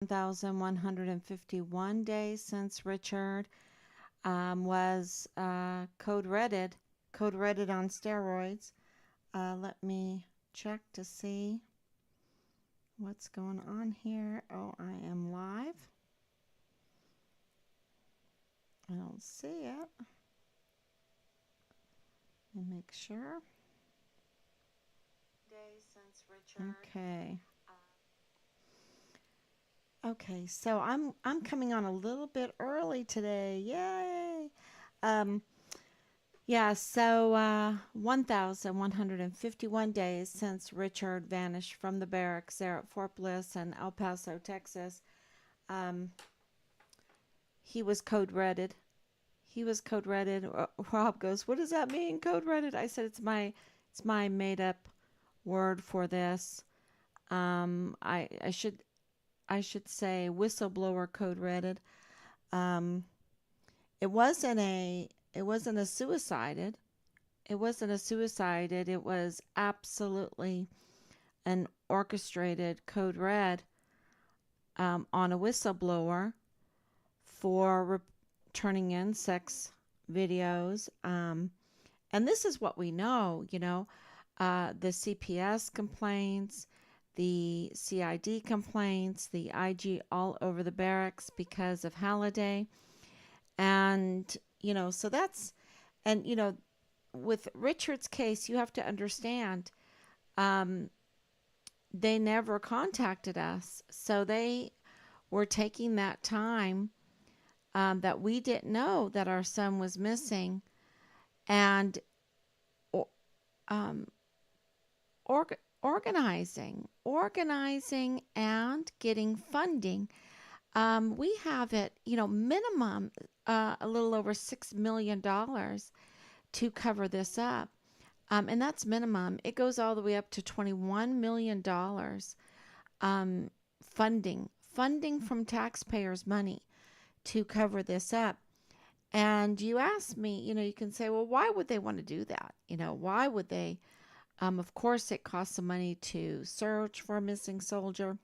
1,151 days since Richard was code redded on steroids. Let me check to see what's going on here. Oh, I am live. I don't see it. Let me make sure. Days since Richard. Okay. Okay, so I'm coming on a little bit early today. Yay! Um, yeah, so 1,151 days since Richard vanished from the barracks there at Fort Bliss in El Paso, Texas. Um, he was code redded. He was code redded. Rob goes, "What does that mean, code redded?" I said, "It's my made up word for this. I should say whistleblower code redded. Um, it wasn't a it wasn't a suicided. It wasn't a suicided. It was absolutely an orchestrated code red on a whistleblower for turning in sex videos. And this is what we know, the CPS complaints, the CID complaints, the IG all over the barracks because of Halliday. And, so that's, and, with Richard's case, you have to understand, um, they never contacted us. So they were taking that time that we didn't know that our son was missing and um, organizing and getting funding. We have it, minimum a little over $6 million to cover this up. And that's minimum. It goes all the way up to $21 million funding from taxpayers' money to cover this up. And you ask me, you can say, well, why would they want to do that? Why would they? Of course, it costs some money to search for a missing soldier,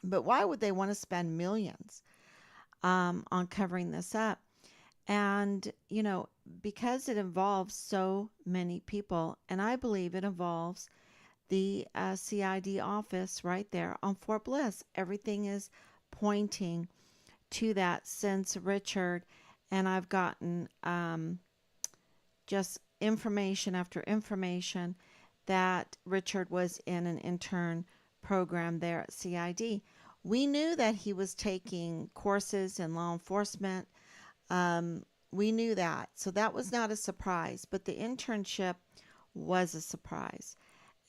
but why would they want to spend millions on covering this up? And, because it involves so many people, and I believe it involves the CID office right there on Fort Bliss. Everything is pointing to that since Richard, and I've gotten just information after information that Richard was in an intern program there at CID. We knew that he was taking courses in law enforcement. We knew that. So that was not a surprise, but the internship was a surprise.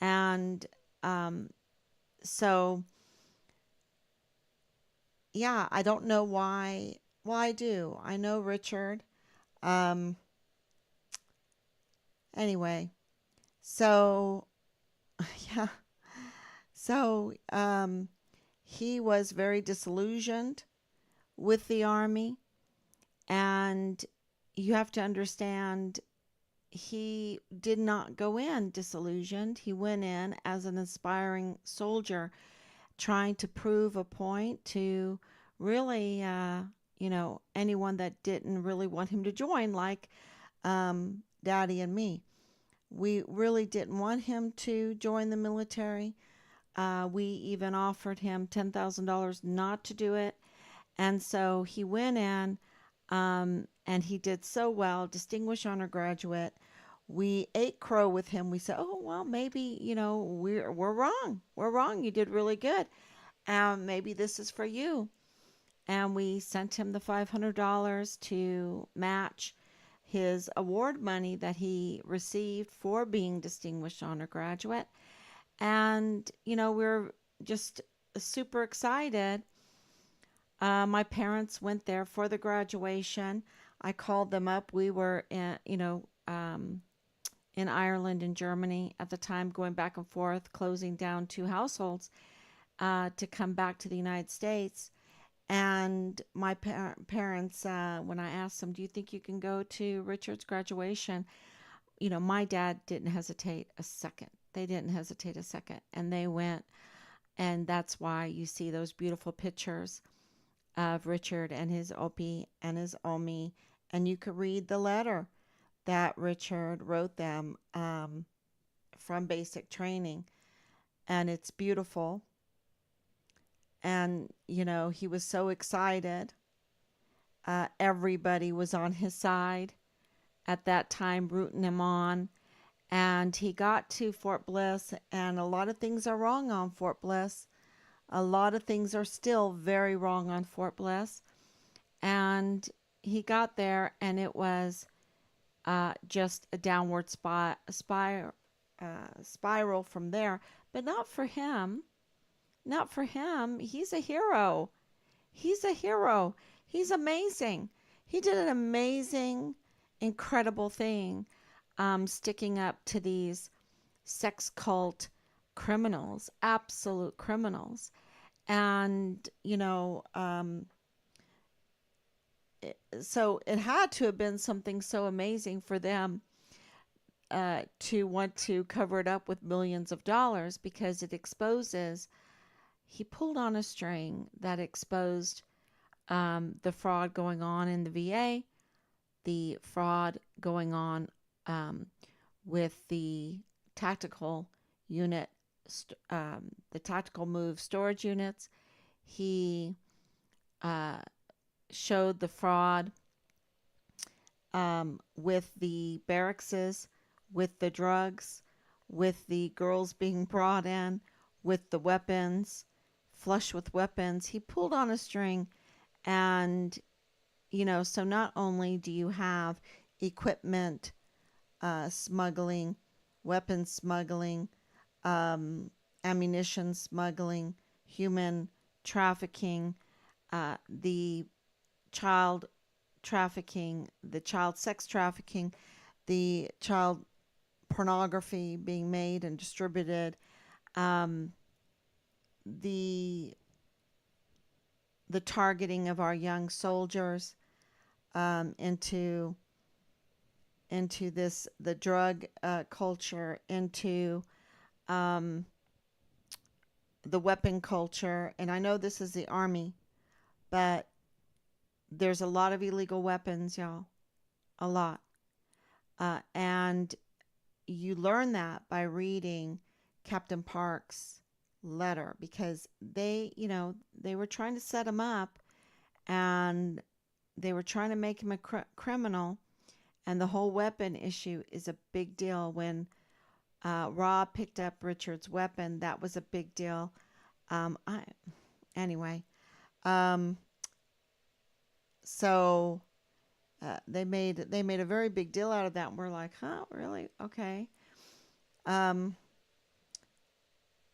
And so, yeah, I don't know why. Well, I do. I know Richard. Um, anyway, so yeah, so he was very disillusioned with the Army, and you have to understand he did not go in disillusioned. He went in as an aspiring soldier, trying to prove a point to really, anyone that didn't really want him to join, like Daddy and me. We really didn't want him to join the military. We even offered him $10,000 not to do it. And so he went in, and he did so well, distinguished honor graduate. We ate crow with him. We said, "Oh well, maybe we're wrong. We're wrong. You did really good. Maybe this is for you." And we sent him the $500 to match his award money that he received for being distinguished honor graduate. And we're just super excited. My parents went there for the graduation. I called them up. We were in Ireland and Germany at the time, going back and forth, closing down two households to come back to the United States. And my parents, when I asked them, "Do you think you can go to Richard's graduation?" My dad didn't hesitate a second. They didn't hesitate a second. And they went. And that's why you see those beautiful pictures of Richard and his Opie and his Omi. And you could read the letter that Richard wrote them from basic training. And it's beautiful. And, he was so excited. Everybody was on his side at that time, rooting him on. And he got to Fort Bliss, and a lot of things are wrong on Fort Bliss. A lot of things are still very wrong on Fort Bliss. And he got there, and it was just a downward spiral from there. But not for him. Not for him. He's a hero. He's a hero. He's amazing. He did an amazing, incredible thing, sticking up to these sex cult criminals, absolute criminals. And, so it had to have been something so amazing for them to want to cover it up with millions of dollars, because he pulled on a string that exposed the fraud going on in the VA, the fraud going on with the tactical unit, the tactical move storage units. He showed the fraud with the barracks, with the drugs, with the girls being brought in, with the weapons, flush with weapons. He pulled on a string. And, so not only do you have equipment smuggling, weapons smuggling, ammunition smuggling, human trafficking, the child trafficking, the child sex trafficking, the child pornography being made and distributed, the targeting of our young soldiers into the drug culture, into the weapon culture. And I know this is the Army, but there's a lot of illegal weapons, y'all. A lot. And you learn that by reading Captain Park's letter, because they were trying to set him up, and they were trying to make him a criminal. And the whole weapon issue is a big deal. When Rob picked up Richard's weapon, that was a big deal. Anyway, so they made a very big deal out of that, and we're like, huh, really? Okay.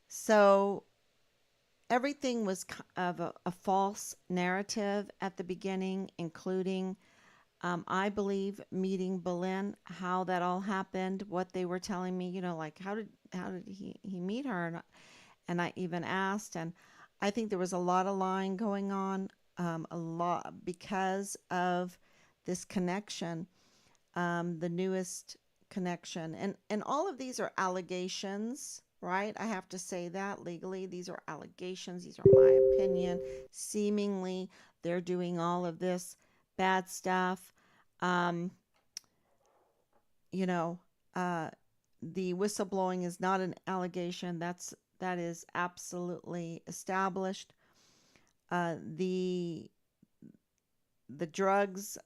So everything was of a false narrative at the beginning, including, I believe, meeting Boleyn, how that all happened, what they were telling me, like how did he meet her, and I even asked, and I think there was a lot of lying going on, a lot, because of this connection, the newest connection, and all of these are allegations. Right? I have to say that legally. These are allegations. These are my opinion. Seemingly, they're doing all of this bad stuff. The whistleblowing is not an allegation. That is absolutely established. The drugs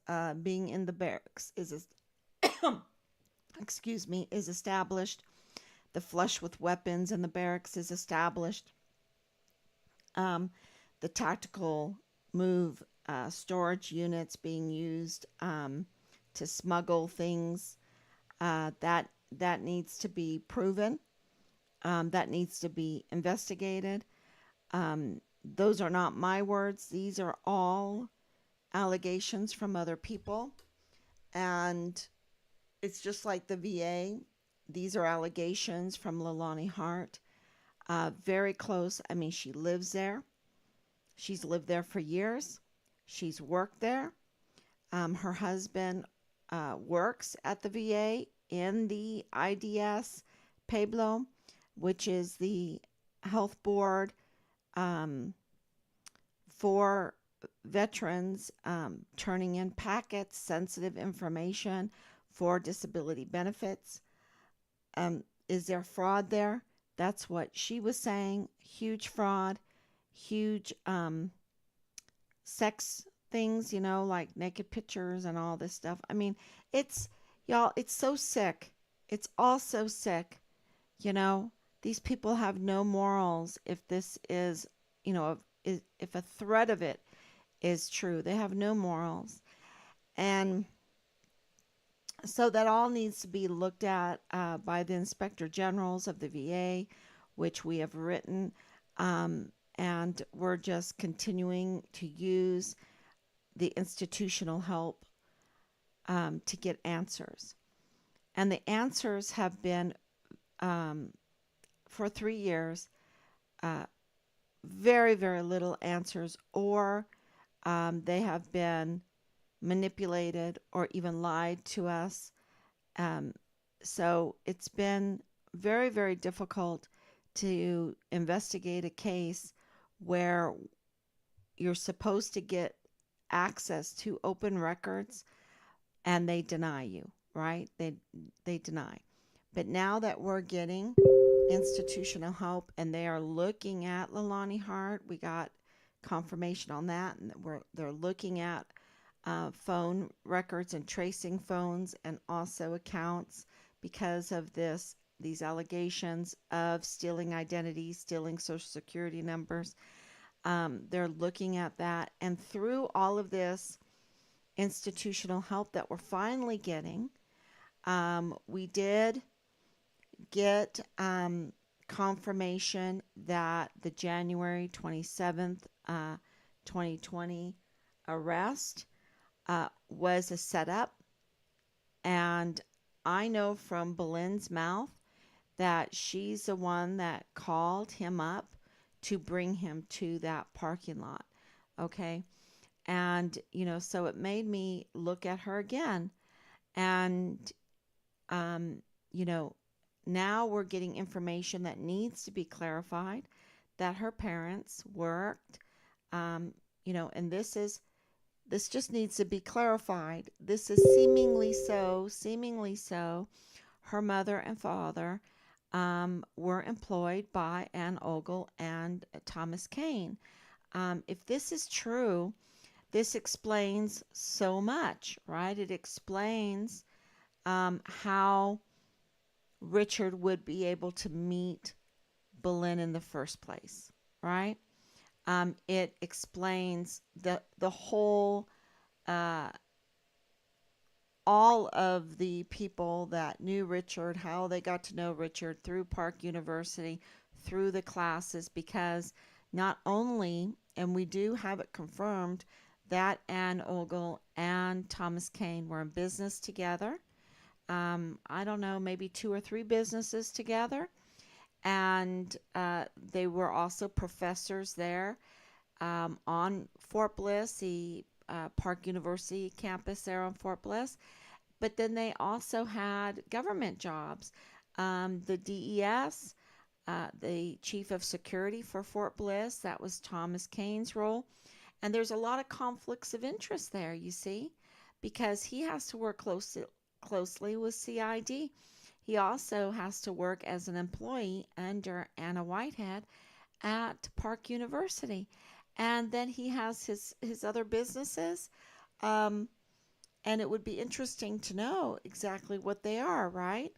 being in the barracks is excuse me, is established. The flush with weapons in the barracks is established. The tactical move storage units being used to smuggle things, that needs to be proven. That needs to be investigated. Those are not my words. These are all allegations from other people. And it's just like the VA. These are allegations from Leilani Hart. Very close. I mean, she lives there. She's lived there for years. She's worked there. Her husband works at the VA in the IDES-PEBLo, which is the health board um, for veterans turning in packets, sensitive information for disability benefits. Is there fraud there? That's what she was saying. Huge fraud, huge sex things, like naked pictures and all this stuff. I mean, it's, y'all, it's so sick. It's all so sick. You know, these people have no morals if this is, if a threat of it is true. They have no morals. And so that all needs to be looked at by the inspector generals of the VA, which we have written. And we're just continuing to use the institutional help to get answers. And the answers have been, um, for 3 years, uh, very, very little answers, or they have been manipulated or even lied to us. Um, so it's been very, very difficult to investigate a case where you're supposed to get access to open records and they deny you, right? They deny. But now that we're getting institutional help and they are looking at Leilani Hart, we got confirmation on that, and they're looking at phone records and tracing phones and also accounts because of these allegations of stealing identities, stealing social security numbers. They're looking at that, and through all of this institutional help that we're finally getting, we did get confirmation that the January 27th, 2020 arrest was a setup. And I know from Belinda's mouth that she's the one that called him up to bring him to that parking lot. Okay. And, so it made me look at her again. And, um, you know, now we're getting information that needs to be clarified, that her parents worked, and this just needs to be clarified. This is seemingly so. Her mother and father were employed by Ann Ogle and Thomas Kane. If this is true, this explains so much, right? It explains how Richard would be able to meet Boleyn in the first place, right? It explains the whole, uh, all of the people that knew Richard, how they got to know Richard through Park University, through the classes, because not only, and we do have it confirmed, that Ann Ogle and Thomas Kane were in business together. I don't know, maybe 2 or 3 businesses together. And they were also professors there on Fort Bliss, the Park University campus there on Fort Bliss. But then they also had government jobs. The DES, the chief of security for Fort Bliss, that was Thomas Kane's role. And there's a lot of conflicts of interest there, you see, because he has to work closely with CID. He also has to work as an employee under Anna Whitehead at Park University. And then he has his other businesses. Um, and it would be interesting to know exactly what they are, right?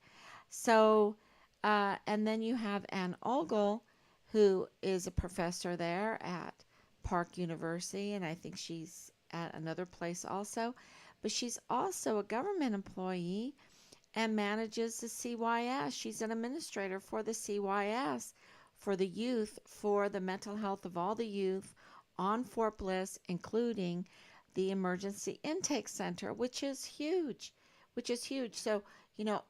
So, and then you have Ann Ogle, who is a professor there at Park University, and I think she's at another place also. But she's also a government employee and manages the CYS. She's an administrator for the CYS, for the youth, for the mental health of all the youth on Fort Bliss, including the emergency intake center, which is huge, So,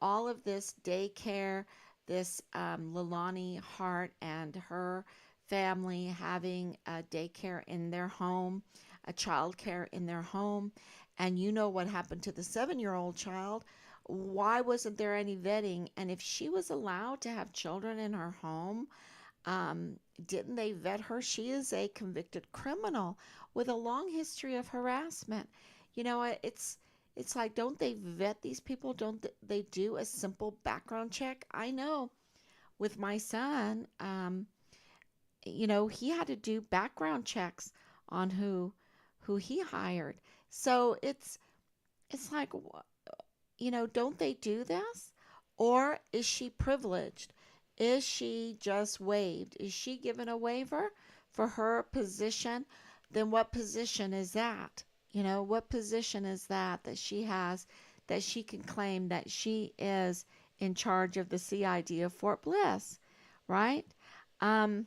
all of this daycare, this Leilani Hart and her family having a daycare in their home, a child care in their home. And you know what happened to the 7-year-old child. Why wasn't there any vetting? And if she was allowed to have children in her home, didn't they vet her? She is a convicted criminal with a long history of harassment. It's like, don't they vet these people? Don't they do a simple background check? I know with my son, he had to do background checks on who he hired. So it's like, don't they do this? Or is she privileged? Is she just waived? Is she given a waiver for her position? Then what position is that? What position is that she has, that she can claim that she is in charge of the CID of Fort Bliss, right? Um,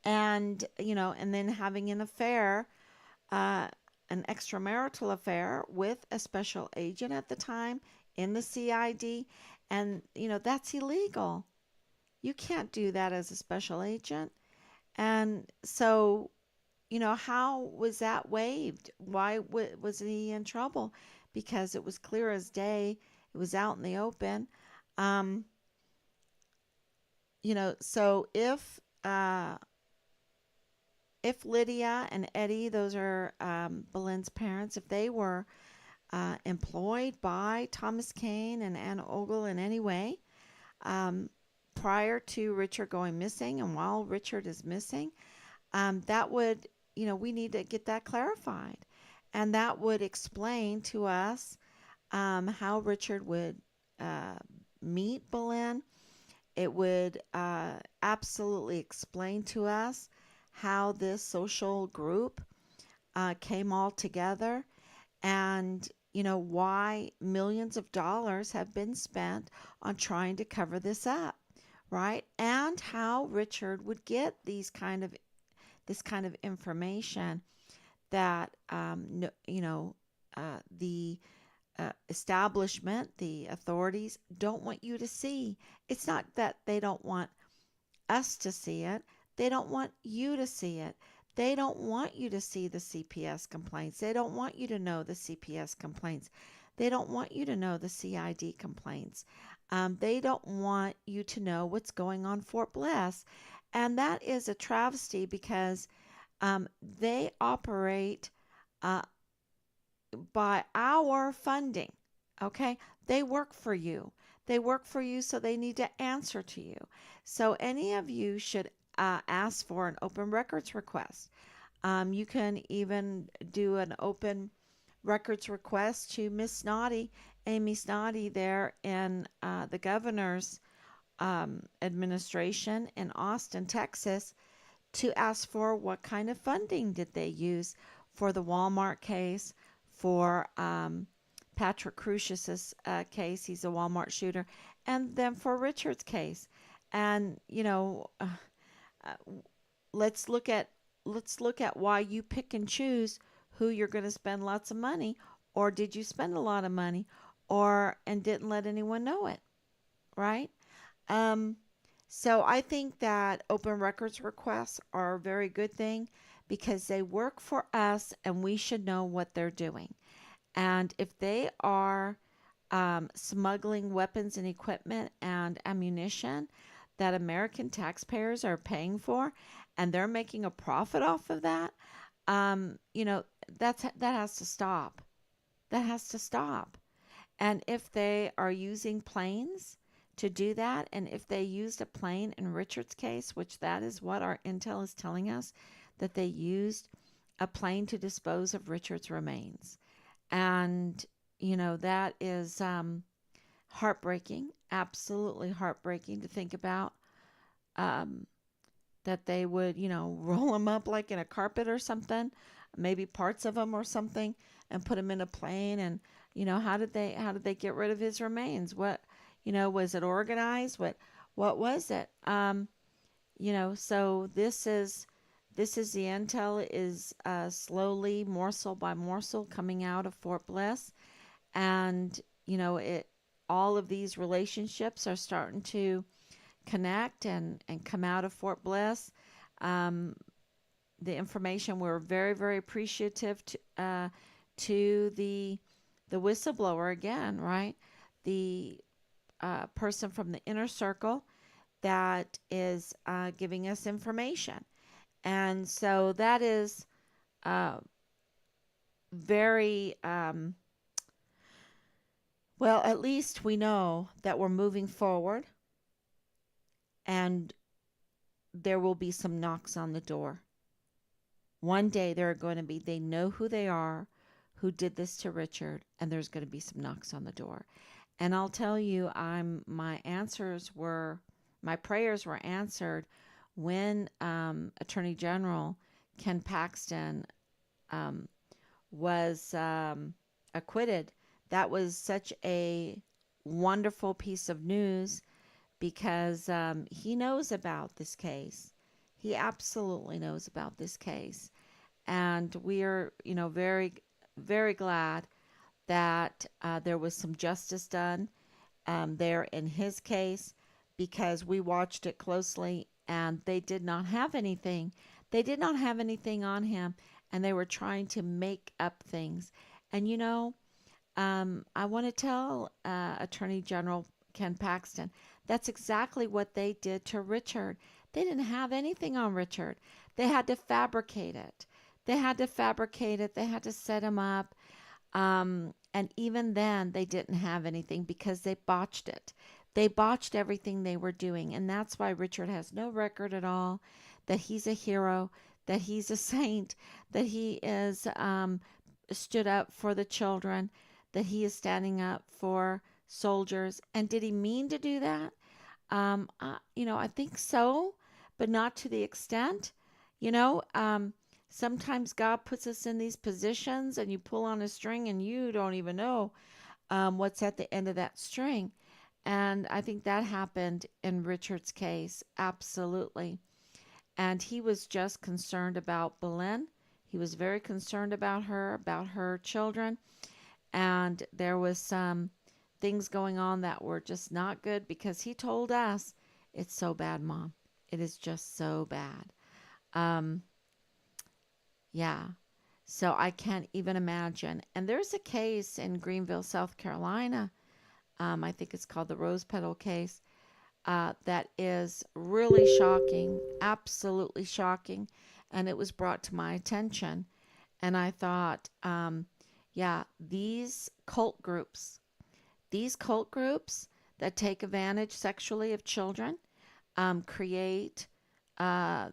and then having an affair, uh, an extramarital affair with a special agent at the time in the CID, and that's illegal. You can't do that as a special agent. And so, how was that waived? Why was he in trouble? Because it was clear as day. It was out in the open. Um, so if Lydia and Eddie, those are Boleyn's parents, if they were employed by Thomas Kane and Anna Ogle in any way um, prior to Richard going missing and while Richard is missing, that would, we need to get that clarified. And that would explain to us how Richard would uh, meet Boleyn. It would absolutely explain to us how this social group came all together, and why millions of dollars have been spent on trying to cover this up, right? And how Richard would get this kind of information that the establishment, the authorities don't want you to see. It's not that they don't want us to see it. They don't want you to see it. They don't want you to see the CPS complaints. They don't want you to know the CPS complaints. They don't want you to know the CID complaints. They don't want you to know what's going on Fort Bliss. And that is a travesty because they operate uh, by our funding. Okay? They work for you. They work for you, so they need to answer to you. So any of you should ask for an open records request. You can even do an open records request to Miss Snoddy, Amy Snoddy, there in the governor's administration in Austin, Texas, to ask for what kind of funding did they use for the Walmart case, for Patrick Crucius's case. He's a Walmart shooter, and then for Richard's case. And uh, let's look at why you pick and choose who you're going to spend lots of money, or did you spend a lot of money, or and didn't let anyone know it, right? Um, so I think that open records requests are a very good thing because they work for us and we should know what they're doing. And if they are smuggling weapons and equipment and ammunition that American taxpayers are paying for, and they're making a profit off of that, um, you know, that has to stop. That has to stop. And if they are using planes to do that, and if they used a plane in Richard's case, which that is what our intel is telling us, that they used a plane to dispose of Richard's remains. And, that is heartbreaking, absolutely heartbreaking to think about. Um, that they would, roll them up like in a carpet or something, maybe parts of them or something, and put them in a plane. And how did they get rid of his remains? What, was it organized? What was it? So this is the intel is slowly, morsel by morsel, coming out of Fort Bliss, and it all of these relationships are starting to connect and come out of Fort Bliss. Um, the information, we're very, very appreciative to the whistleblower again, right? The person from the inner circle that is giving us information. And so that is uh, very, well, at least we know that we're moving forward and there will be some knocks on the door. One day there are going to be, they know who they are, who did this to Richard, and there's going to be some knocks on the door. And I'll tell you, my prayers were answered when Attorney General Ken Paxton um, was acquitted. That was such a wonderful piece of news because he knows about this case. He absolutely knows about this case. And we are, very, very glad that there was some justice done there in his case because we watched it closely and they did not have anything. They did not have anything on him and they were trying to make up things. And I want to tell Attorney General Ken Paxton that's exactly what they did to Richard. They didn't have anything on Richard. They had to fabricate it. They had to fabricate it. They had to set him up. And even then, they didn't have anything because they botched it. They botched everything they were doing. And that's why Richard has no record at all, that he's a hero, that he's a saint, that he is stood up for the children, that he is standing up for soldiers. And did he mean to do that? I think so, but not to the extent. You know, um, Sometimes God puts us in these positions and you pull on a string and you don't even know what's at the end of that string. And I think that happened in Richard's case, absolutely. And he was just concerned about Belen. He was very concerned about her children. And there was some things going on that were just not good because he told us, it's so bad, Mom. It is just so bad. Um, yeah. So I can't even imagine. And there's a case in Greenville, South Carolina. I think it's called the Rose Petal case. That is really shocking, absolutely shocking. And it was brought to my attention. And I thought, yeah, these cult groups that take advantage sexually of children, create uh,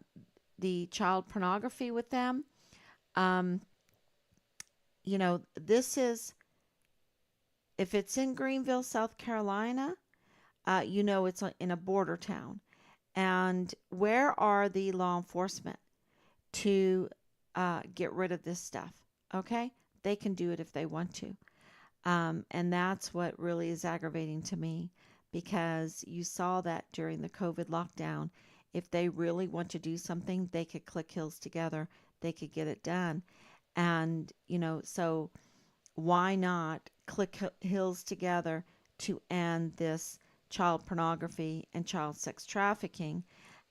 the child pornography with them. Um, this is, if it's in Greenville, South Carolina, it's in a border town. And where are the law enforcement to get rid of this stuff? Okay? They can do it if they want to. And that's what really is aggravating to me because you saw that during the COVID lockdown. If they really want to do something, they could click heels together, they could get it done. And, so why not click heels together to end this child pornography and child sex trafficking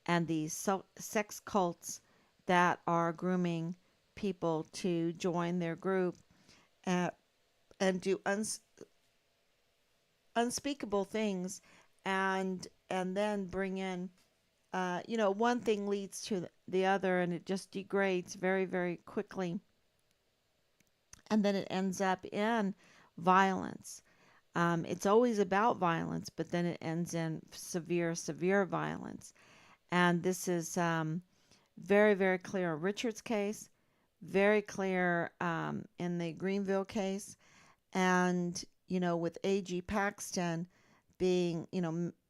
and these sex cults that are grooming people to join their group uh, and do unspeakable things and then bring in one thing leads to the other and it just degrades very, very quickly and then it ends up in violence. It's always about violence, but then it ends in severe, severe violence. And this is very, very clear in Richard's case, very clear in the Greenville case, and with A.G. Paxton being,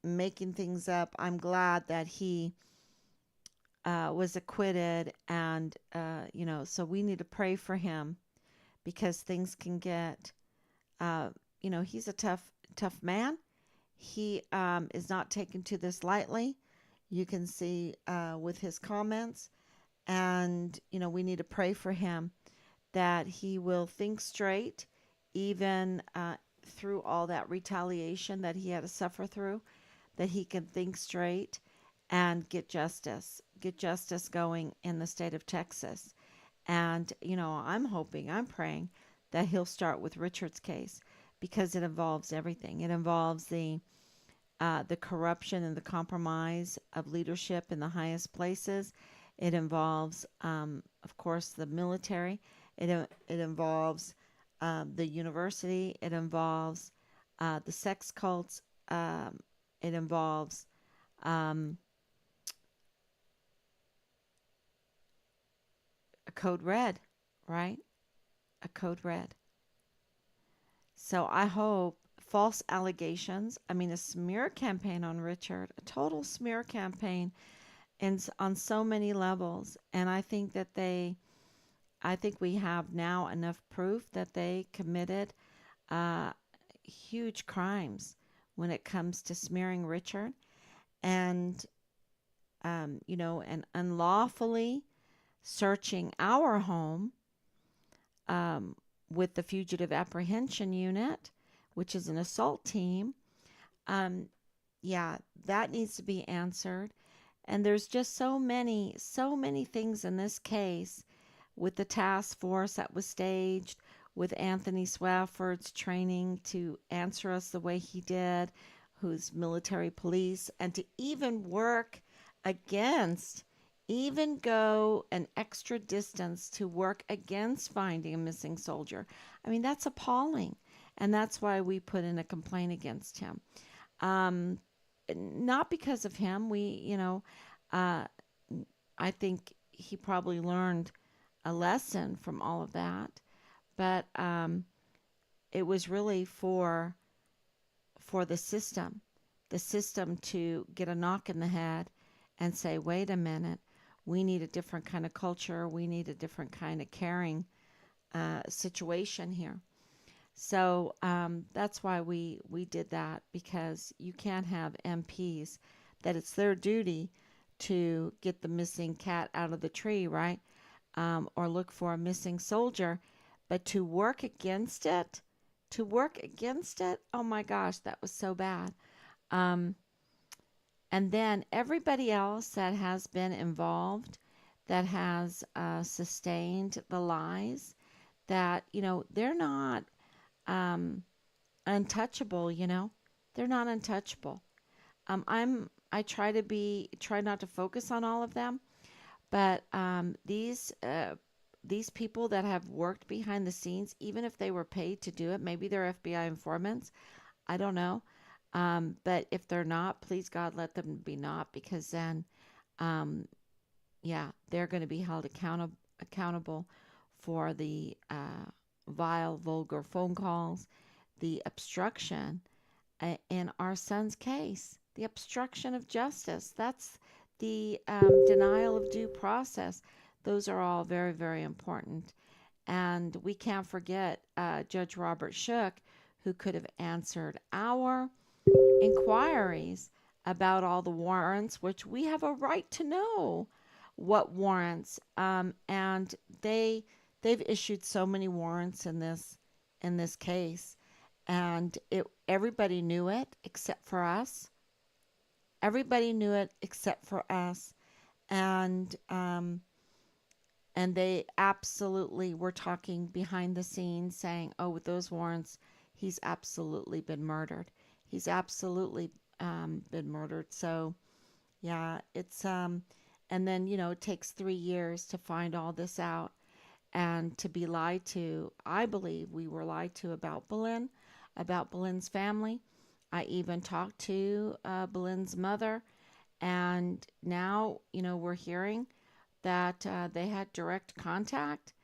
making things up. I'm glad that he was acquitted, and so we need to pray for him because things can get. He's a tough man. He is not taken to this lightly. You can see with his comments, and we need to pray for him that he will think straight, even through all that retaliation that he had to suffer through, that he can think straight and get justice going in the state of Texas. And, I'm praying that he'll start with Richard's case because it involves everything. It involves the the corruption and the compromise of leadership in the highest places. It involves, of course, the military. It involves the university. It involves the sex cults. It involves um, a code red, right? A code red. So I hope false allegations, I mean, a smear campaign on Richard, a total smear campaign and on so many levels. And I think we have now enough proof that they committed uh, huge crimes when it comes to smearing Richard and, and unlawfully searching our home um, with the Fugitive Apprehension Unit, which is an assault team. Um, yeah, that needs to be answered. And there's just so many things in this case with the task force that was staged, with Anthony Swafford's training to answer us the way he did, who's military police, and to even work against, even go an extra distance to work against finding a missing soldier. I mean, that's appalling. And that's why we put in a complaint against him. Um, Not because of him. Uh, I think he probably learned a lesson from all of that, but it was really for the system to get a knock in the head and say, wait a minute, we need a different kind of culture, we need a different kind of caring situation here. So that's why we did that, because you can't have MPs that it's their duty to get the missing cat out of the tree, right? Or look for a missing soldier, but to work against it, oh my gosh, that was so bad. Um, and then everybody else that has been involved, that has sustained the lies, that, they're not um, untouchable, they're not untouchable. I try not to focus on all of them, but these people that have worked behind the scenes, even if they were paid to do it, maybe they're FBI informants, I don't know. But if they're not, please God, let them be not, because then, um, yeah, they're going to be held accountable for the vile, vulgar phone calls, the obstruction in our son's case, the obstruction of justice. That's the denial of due process. Those are all very, very important. And we can't forget Judge Robert Shook, who could have answered our inquiries about all the warrants, which we have a right to know what warrants. And they've issued so many warrants in this case, and everybody knew it except for us. Everybody knew it except for us, and they absolutely were talking behind the scenes, saying, "Oh, with those warrants, he's absolutely been murdered. He's absolutely been murdered." So yeah, it's and then it takes 3 years to find all this out and to be lied to. I believe we were lied to about Boleyn, about Boleyn's family. I even talked to Boleyn's mother, and now we're hearing that they had direct contact.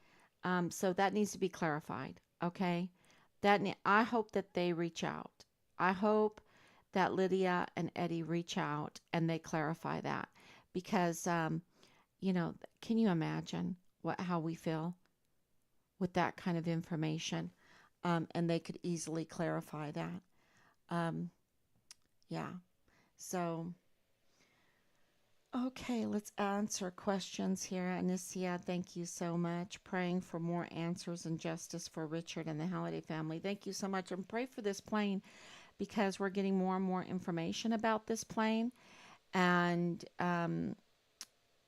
So that needs to be clarified. Okay, I hope that they reach out. I hope that Lydia and Eddie reach out and they clarify that, because can you imagine how we feel with that kind of information? And they could easily clarify that. Um, yeah. So, okay, let's answer questions here. Anicia, thank you so much. Praying for more answers and justice for Richard and the Halliday family. Thank you so much. And pray for this plane, because we're getting more and more information about this plane, and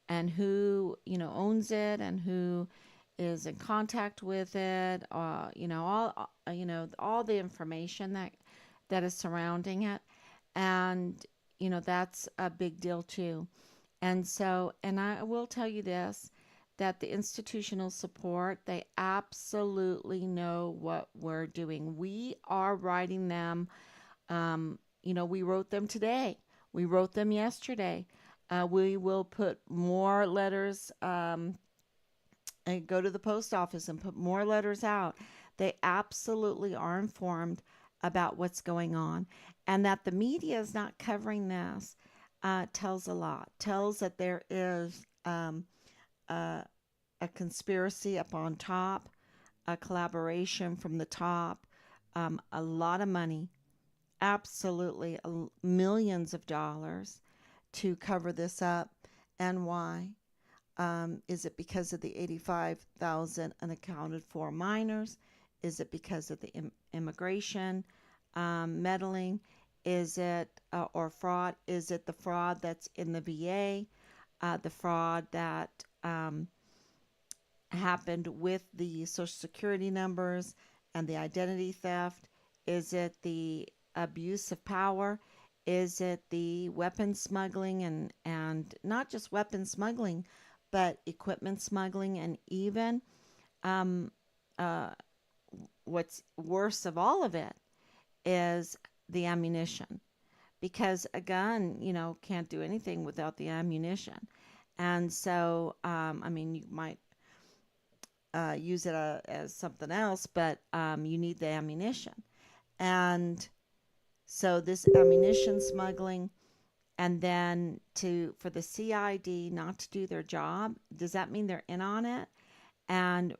who owns it, and who is in contact with it. All the information that is surrounding it. And, that's a big deal too. And so, and I will tell you this, that the institutional support, they absolutely know what we're doing. We are writing them. We wrote them today. We wrote them yesterday. We will put more letters, and go to the post office and put more letters out. They absolutely are informed about what's going on. And that the media is not covering this tells a lot. Tells that there is a, a conspiracy up on top, a collaboration from the top, a lot of money, absolutely millions of dollars to cover this up. And why? Is it because of the 85,000 unaccounted for minors? Is it because of the immigration meddling? Is it, or fraud? Is it the fraud that's in the VA? The fraud that happened with the Social Security numbers and the identity theft? Is it the abuse of power? Is it the weapon smuggling, and not just weapon smuggling, but equipment smuggling, and even um, uh, what's worse of all of it is the ammunition. Because a gun, can't do anything without the ammunition. And so, I mean, you might use it as something else, but you need the ammunition. And so this ammunition smuggling, and then to for the CID not to do their job, does that mean they're in on it? And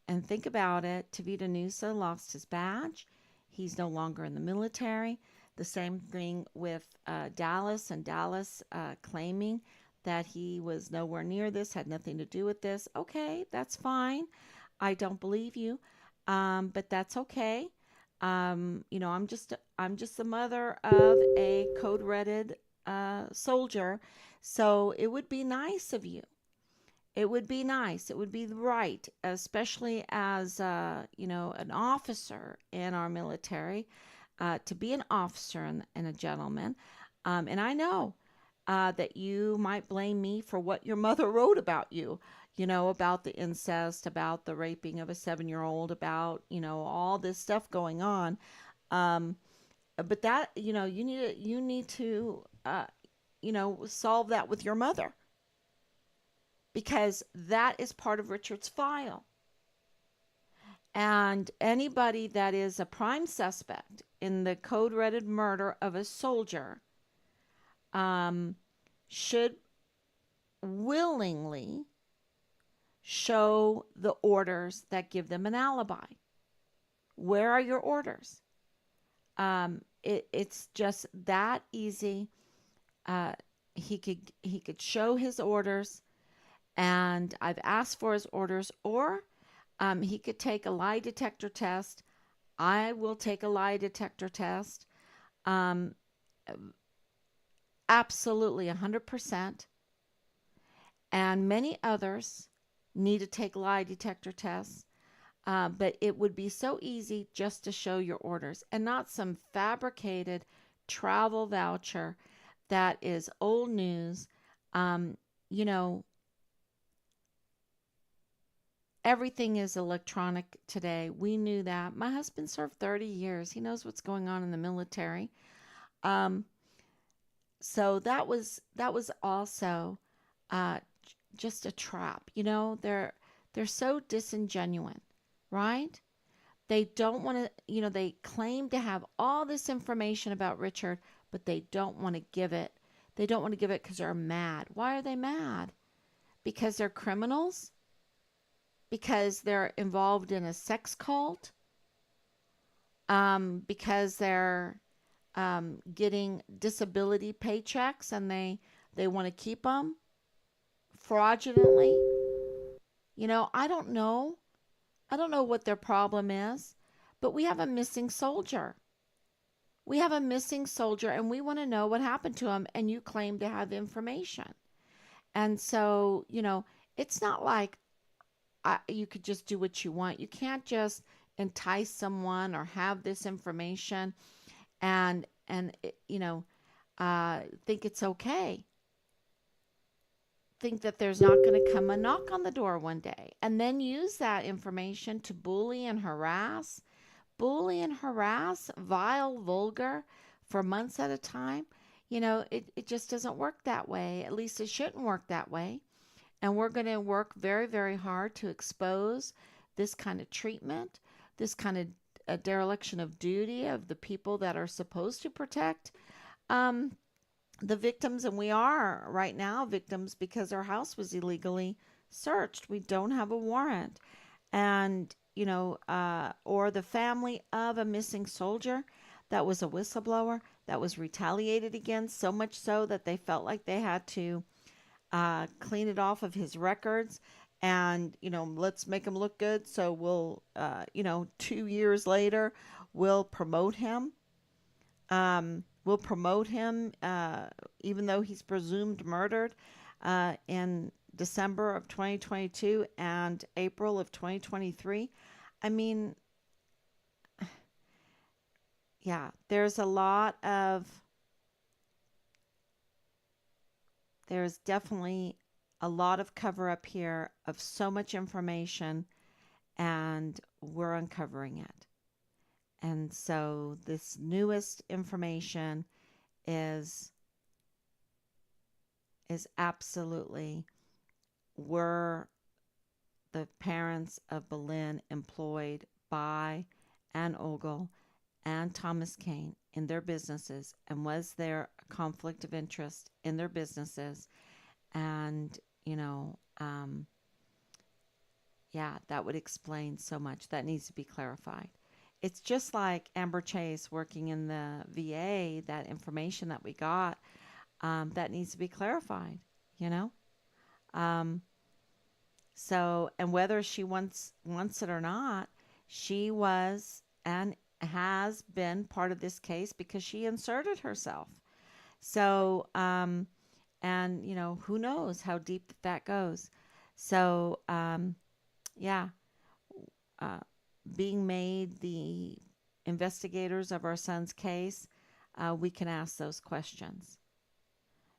and think about it, Tavita Nusa lost his badge. He's no longer in the military. The same thing with Dallas, and Dallas claiming that he was nowhere near this, had nothing to do with this. Okay, that's fine. I don't believe you, but that's okay. I'm just the mother of a code-reded soldier, so it would be nice of you. It would be nice. It would be right, especially as an officer in our military, to be an officer and a gentleman. And I know that you might blame me for what your mother wrote about you. About the incest, about the raping of a 7-year-old, about all this stuff going on. Um, but that you need to solve that with your mother, because that is part of Richard's file. And anybody that is a prime suspect in the code reded murder of a soldier um, should willingly show the orders that give them an alibi. Where are your orders? It's just that easy. Uh, he could show his orders, and I've asked for his orders, or he could take a lie detector test. I will take a lie detector test. Um, Absolutely 100%. And many others need to take lie detector tests. But it would be so easy just to show your orders, and not some fabricated travel voucher that is old news. Um, you know, Everything is electronic today. We knew that. My husband served 30 years. He knows what's going on in the military. Um, so that was also uh, just a trap. They're so disingenuous, right? They don't want to, they claim to have all this information about Richard, but they don't want to give it. They don't want to give it because they're mad. Why are they mad? Because they're criminals? Because they're involved in a sex cult? Because they're getting disability paychecks, and they want to keep them fraudulently? I don't know. I don't know what their problem is, but we have a missing soldier. We have a missing soldier, and we want to know what happened to him, and you claim to have information. And so, it's not like you could just do what you want. You can't just entice someone or have this information and and think it's okay, think that there's not going to come a knock on the door one day, and then use that information to bully and harass, vile, vulgar, for months at a time. It just doesn't work that way. At least it shouldn't work that way. And we're going to work very, very hard to expose this kind of treatment, this kind of dereliction of duty of the people that are supposed to protect um, the victims. And we are right now victims because our house was illegally searched. We don't have a warrant. And, or the family of a missing soldier that was a whistleblower that was retaliated against, so much so that they felt like they had to clean it off of his records. And, let's make him look good. So we'll, 2 years later, we'll promote him. Even though he's presumed murdered in December of 2022 and April of 2023. I mean, yeah, there's definitely a lot of cover up here of so much information, and we're uncovering it. And so this newest information is absolutely, were the parents of Boleyn employed by Anne Ogle and Thomas Kane in their businesses, and was there a conflict of interest in their businesses? And that would explain so much. That needs to be clarified. It's just like Amber Chase working in the VA, that information that we got, that needs to be clarified, you know? So, and whether she wants it or not, she was and has been part of this case because she inserted herself. So, and who knows how deep that goes. So, yeah, uh, being made the investigators of our son's case, we can ask those questions.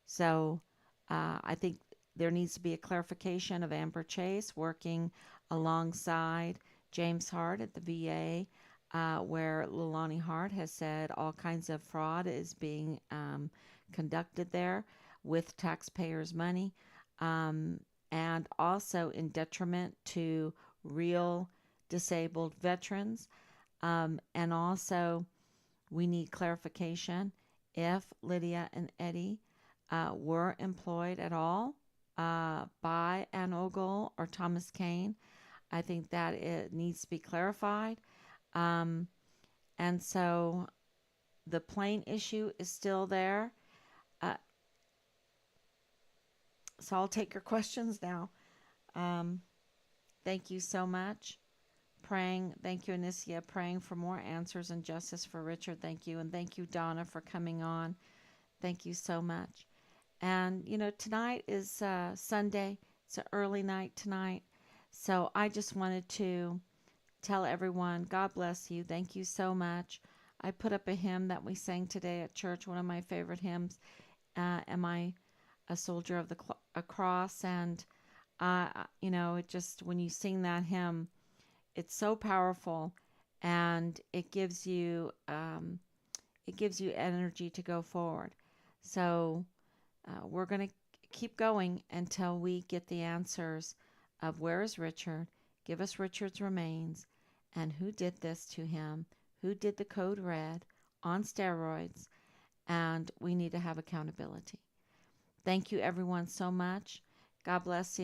So, I think there needs to be a clarification of Amber Chase working alongside James Hart at the VA, where Leilani Hart has said all kinds of fraud is being conducted there with taxpayers' money, and also in detriment to real disabled veterans. And also, we need clarification if Lydia and Eddie were employed at all by Anne Ogle or Thomas Kane. I think that it needs to be clarified. And so the plane issue is still there. So I'll take your questions now. Thank you so much. Thank you, Anicia, praying for more answers and justice for Richard. Thank you. And thank you, Donna, for coming on. Thank you so much. And, tonight is Sunday. It's an early night tonight. So I just wanted to tell everyone, God bless you. Thank you so much. I put up a hymn that we sang today at church, one of my favorite hymns, Am I a Soldier of the Cross? And, it just, when you sing that hymn, it's so powerful, and it gives you energy to go forward. So we're going to keep going until we get the answers of where is Richard, give us Richard's remains, and who did this to him, who did the code red on steroids, and we need to have accountability. Thank you, everyone, so much. God bless you.